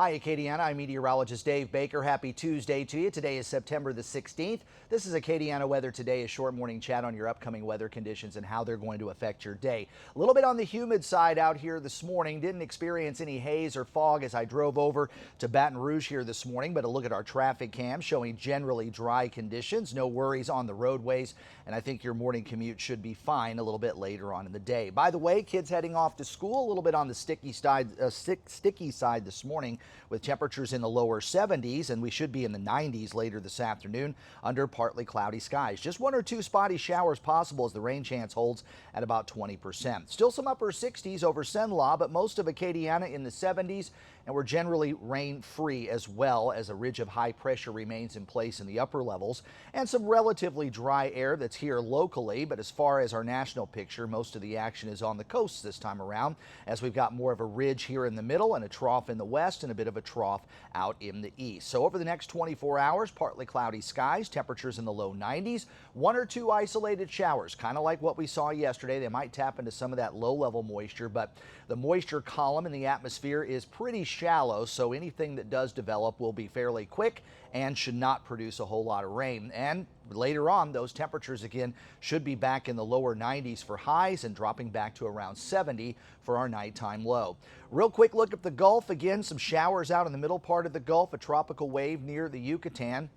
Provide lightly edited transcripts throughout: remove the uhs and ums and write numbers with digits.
Hi, Acadiana. I'm meteorologist Dave Baker. Happy Tuesday to you. Today is September the 16th. This is Acadiana Weather Today, a short morning chat on your upcoming weather conditions and how they're going to affect your day. A little bit on the humid side out here this morning. Didn't experience any haze or fog as I drove over to Baton Rouge here this morning, but a look at our traffic cam showing generally dry conditions. No worries on the roadways, and I think your morning commute should be fine a little bit later on in the day. By the way, kids heading off to school, a little bit on the sticky side this morning, with temperatures in the lower 70s, and we should be in the 90s later this afternoon under partly cloudy skies. Just one or two spotty showers possible as the rain chance holds at about 20%. Still some upper 60s over Cenla, but most of Acadiana in the 70s, and we're generally rain free as well as a ridge of high pressure remains in place in the upper levels, and some relatively dry air that's here locally. But as far as our national picture, most of the action is on the coasts this time around, as we've got more of a ridge here in the middle and a trough in the west and a bit of a trough out in the east. So over the next 24 hours, partly cloudy skies, temperatures in the low 90s, one or two isolated showers, kind of like what we saw yesterday. They might tap into some of that low level moisture, but the moisture column in the atmosphere is pretty shallow, so anything that does develop will be fairly quick and should not produce a whole lot of rain. And later on, those temperatures again should be back in the lower 90s for highs and dropping back to around 70 for our nighttime low. Real quick look at the Gulf. Again, some showers out in the middle part of the Gulf, a tropical wave near the Yucatan.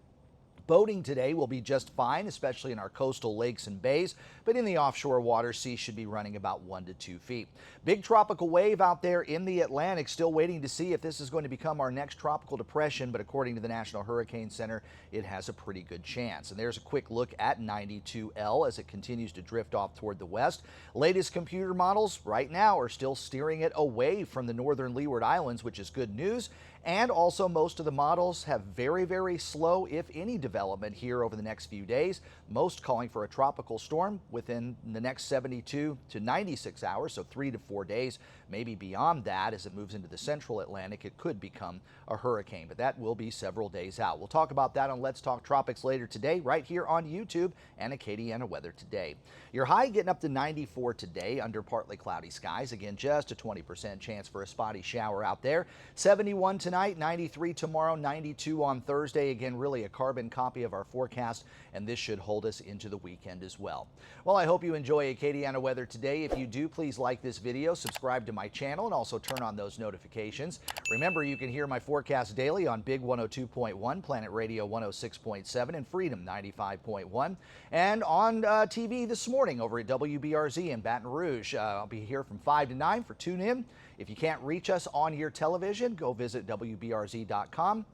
Boating today will be just fine, especially in our coastal lakes and bays, but in the offshore waters, seas should be running about 1 to 2 feet. Big tropical wave out there in the Atlantic, still waiting to see if this is going to become our next tropical depression, but according to the National Hurricane Center, it has a pretty good chance. And there's a quick look at 92L as it continues to drift off toward the west. Latest computer models right now are still steering it away from the northern Leeward Islands, which is good news. And also most of the models have very, very slow, if any, development here over the next few days. Most calling for a tropical storm within the next 72 to 96 hours, so 3 to 4 days, maybe beyond that. As it moves into the central Atlantic, it could become a hurricane, but that will be several days out. We'll talk about that on Let's Talk Tropics later today, right here on YouTube and Acadiana Weather Today. Your high getting up to 94 today under partly cloudy skies. Again, just a 20% chance for a spotty shower out there. 71 tonight, 93 tomorrow, 92 on Thursday. Again, really a carbon copy of our forecast, and this should hold us into the weekend as well. Well, I hope you enjoy Acadiana Weather Today. If you do, please like this video, subscribe to my channel, and also turn on those notifications. Remember, you can hear my forecast daily on Big 102.1, Planet Radio 106.7, and Freedom 95.1, and on TV this morning over at WBRZ in Baton Rouge. I'll be here from 5 to 9 for Tune In. If you can't reach us on your television, go visit WBRZ.com.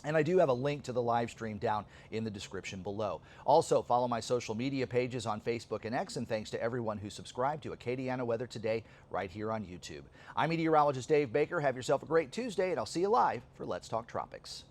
And I do have a link to the live stream down in the description below. Also, follow my social media pages on Facebook and X, and thanks to everyone who subscribed to Acadiana Weather Today right here on YouTube. I'm meteorologist Dave Baker. Have yourself a great Tuesday, and I'll see you live for Let's Talk Tropics.